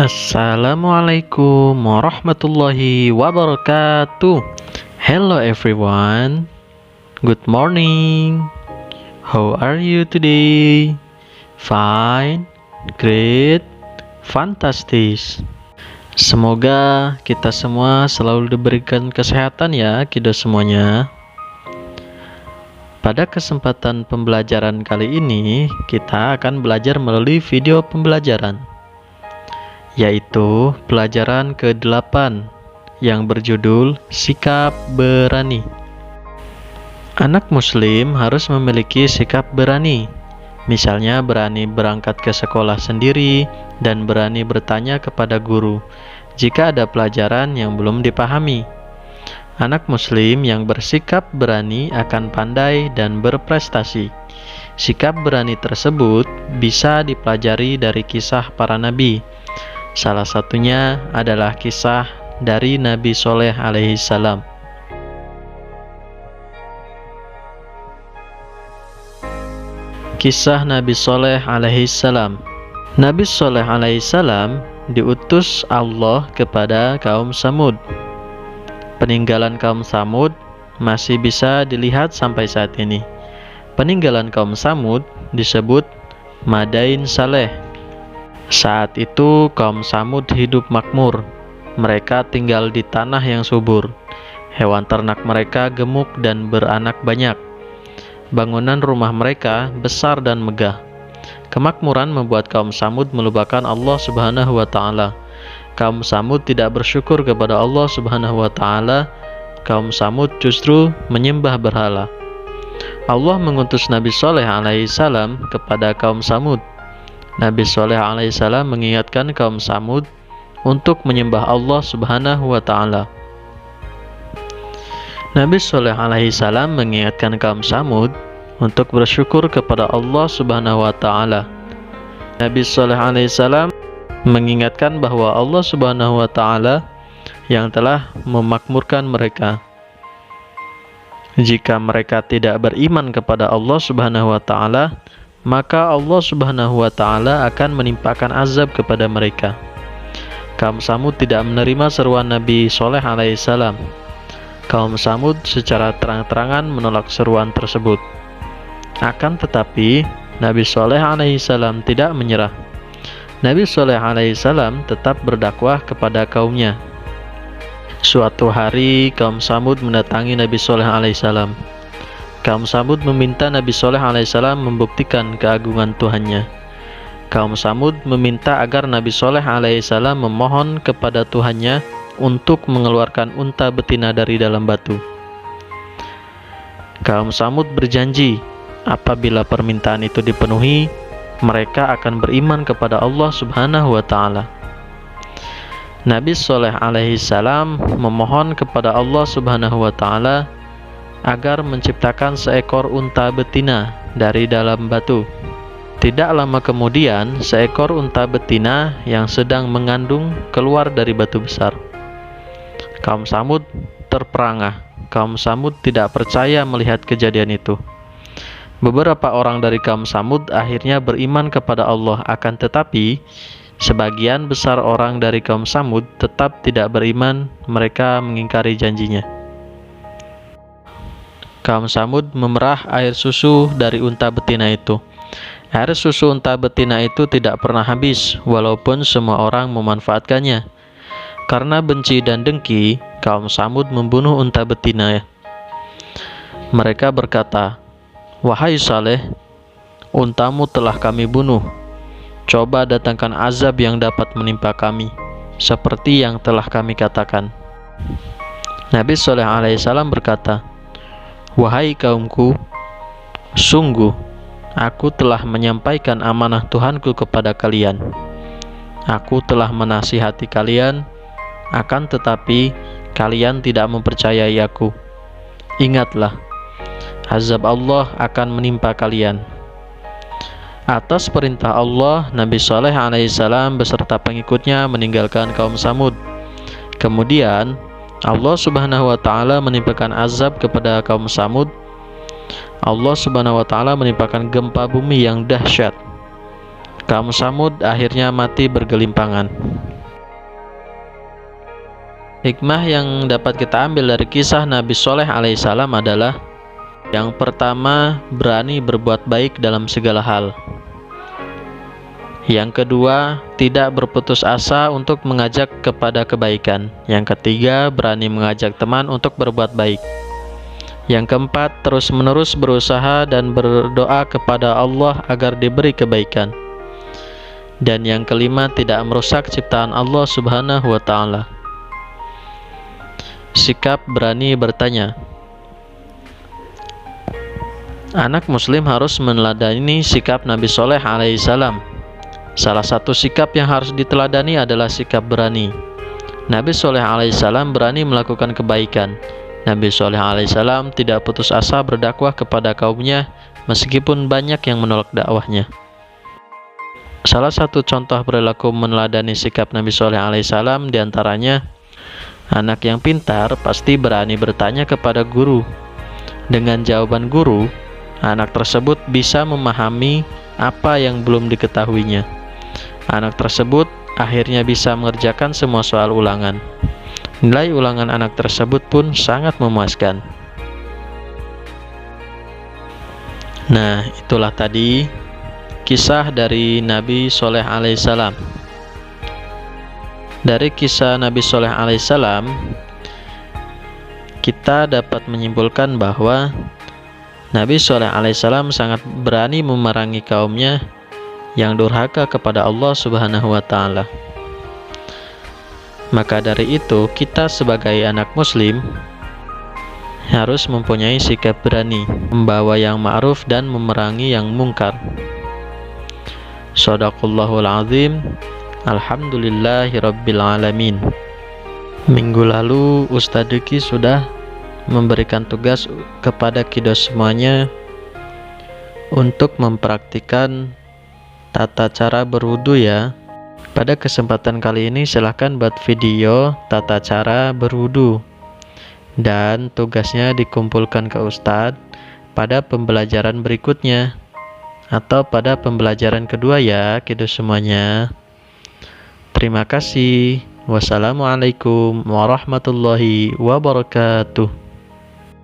Assalamualaikum warahmatullahi wabarakatuh. Hello everyone. Good morning. How are you today? Fine, great, fantastic. Semoga kita semua selalu diberikan kesehatan ya, kita semuanya. Pada kesempatan pembelajaran kali ini, kita akan belajar melalui video pembelajaran, yaitu pelajaran ke-8 yang berjudul Sikap Berani. Anak muslim harus memiliki sikap berani, misalnya berani berangkat ke sekolah sendiri dan berani bertanya kepada guru jika ada pelajaran yang belum dipahami. Anak muslim yang bersikap berani akan pandai dan berprestasi. Sikap berani tersebut bisa dipelajari dari kisah para nabi. Salah satunya adalah kisah dari Nabi Soleh alaihissalam. Kisah Nabi Soleh alaihissalam. Nabi Soleh alaihissalam diutus Allah kepada kaum Samud. Peninggalan kaum Samud masih bisa dilihat sampai saat ini. Peninggalan kaum Samud disebut Madain Saleh. Saat itu kaum Samud hidup makmur. Mereka tinggal di tanah yang subur. Hewan ternak mereka gemuk dan beranak banyak. Bangunan rumah mereka besar dan megah. Kemakmuran membuat kaum Samud melupakan Allah Subhanahu wa Ta'ala. Kaum Samud tidak bersyukur kepada Allah Subhanahu wa Ta'ala. Kaum Samud justru menyembah berhala. Allah mengutus Nabi Soleh alaihissalam kepada kaum Samud. Nabi Soleh alaihissalam mengingatkan kaum Samud untuk menyembah Allah Subhanahu wa Ta'ala. Nabi Soleh alaihissalam mengingatkan kaum Samud untuk bersyukur kepada Allah Subhanahu wa Ta'ala. Nabi Soleh alaihissalam mengingatkan bahwa Allah Subhanahu wa Ta'ala yang telah memakmurkan mereka. Jika mereka tidak beriman kepada Allah Subhanahu wa Ta'ala, maka Allah Subhanahu wa Ta'ala akan menimpakan azab kepada mereka. Kaum Samud tidak menerima seruan Nabi Soleh alaihissalam. Kaum Samud secara terang-terangan menolak seruan tersebut. Akan tetapi, Nabi Soleh alaihissalam tidak menyerah. Nabi Soleh alaihissalam tetap berdakwah kepada kaumnya. Suatu hari, kaum Samud mendatangi Nabi Soleh alaihissalam. Kaum Samud meminta Nabi Soleh alaihissalam membuktikan keagungan Tuhannya. Kaum Samud meminta agar Nabi Soleh alaihissalam memohon kepada Tuhannya untuk mengeluarkan unta betina dari dalam batu. Kaum Samud berjanji, apabila permintaan itu dipenuhi, mereka akan beriman kepada Allah Subhanahu wa Ta'ala. Nabi Soleh alaihissalam memohon kepada Allah Subhanahu wa Ta'ala agar menciptakan seekor unta betina dari dalam batu. Tidak lama kemudian, seekor unta betina yang sedang mengandung keluar dari batu besar. Kaum Samud terperangah. Kaum Samud tidak percaya melihat kejadian itu. Beberapa orang dari kaum Samud akhirnya beriman kepada Allah, akan tetapi sebagian besar orang dari kaum Samud tetap tidak beriman. Mereka mengingkari janjinya. Kaum Samud memerah air susu dari unta betina itu. Air susu unta betina itu tidak pernah habis, walaupun semua orang memanfaatkannya. Karena benci dan dengki, kaum Samud membunuh unta betina. Mereka berkata, "Wahai Saleh, untamu telah kami bunuh. Coba datangkan azab yang dapat menimpa kami, seperti yang telah kami katakan." Nabi Soleh alaihissalam berkata, "Wahai kaumku, sungguh aku telah menyampaikan amanah Tuhanku kepada kalian. Aku telah menasihati kalian, akan tetapi kalian tidak mempercayai aku. Ingatlah, azab Allah akan menimpa kalian." Atas perintah Allah, Nabi Soleh alaihissalam beserta pengikutnya meninggalkan kaum Samud. Kemudian Allah Subhanahu wa Ta'ala menimpakan azab kepada kaum Samud. Allah Subhanahu wa Ta'ala menimpakan gempa bumi yang dahsyat. Kaum Samud akhirnya mati bergelimpangan. Hikmah yang dapat kita ambil dari kisah Nabi Soleh alaihissalam adalah: yang pertama, berani berbuat baik dalam segala hal. Yang kedua, tidak berputus asa untuk mengajak kepada kebaikan. Yang ketiga, berani mengajak teman untuk berbuat baik. Yang keempat, terus-menerus berusaha dan berdoa kepada Allah agar diberi kebaikan. Dan yang kelima, tidak merusak ciptaan Allah Subhanahu wa Ta'ala. Sikap berani bertanya. Anak muslim harus meneladani sikap Nabi Soleh alaihissalam. Salah satu sikap yang harus diteladani adalah sikap berani. Nabi Soleh alaihissalam berani melakukan kebaikan. Nabi Soleh alaihissalam tidak putus asa berdakwah kepada kaumnya meskipun banyak yang menolak dakwahnya. Salah satu contoh perilaku meneladani sikap Nabi Soleh alaihissalam diantaranya, anak yang pintar pasti berani bertanya kepada guru. Dengan jawaban guru, anak tersebut bisa memahami apa yang belum diketahuinya. Anak tersebut akhirnya bisa mengerjakan semua soal ulangan. Nilai ulangan anak tersebut pun sangat memuaskan. Nah, itulah tadi kisah dari Nabi Soleh alaihissalam. Dari kisah Nabi Soleh alaihissalam, kita dapat menyimpulkan bahwa Nabi Soleh alaihissalam sangat berani memerangi kaumnya yang durhaka kepada Allah Subhanahu wa Ta'ala. Maka dari itu, kita sebagai anak muslim harus mempunyai sikap berani, membawa yang ma'ruf dan memerangi yang mungkar. Shadaqallahul azim. Alhamdulillahirabbil alamin. Minggu lalu Ustadz Diki sudah memberikan tugas kepada kita semuanya untuk mempraktikkan tata cara berwudu ya. Pada kesempatan kali ini silahkan buat video tata cara berwudu dan tugasnya dikumpulkan ke Ustadz pada pembelajaran berikutnya atau pada pembelajaran kedua ya kita semuanya. Terima kasih. Wassalamualaikum warahmatullahi wabarakatuh.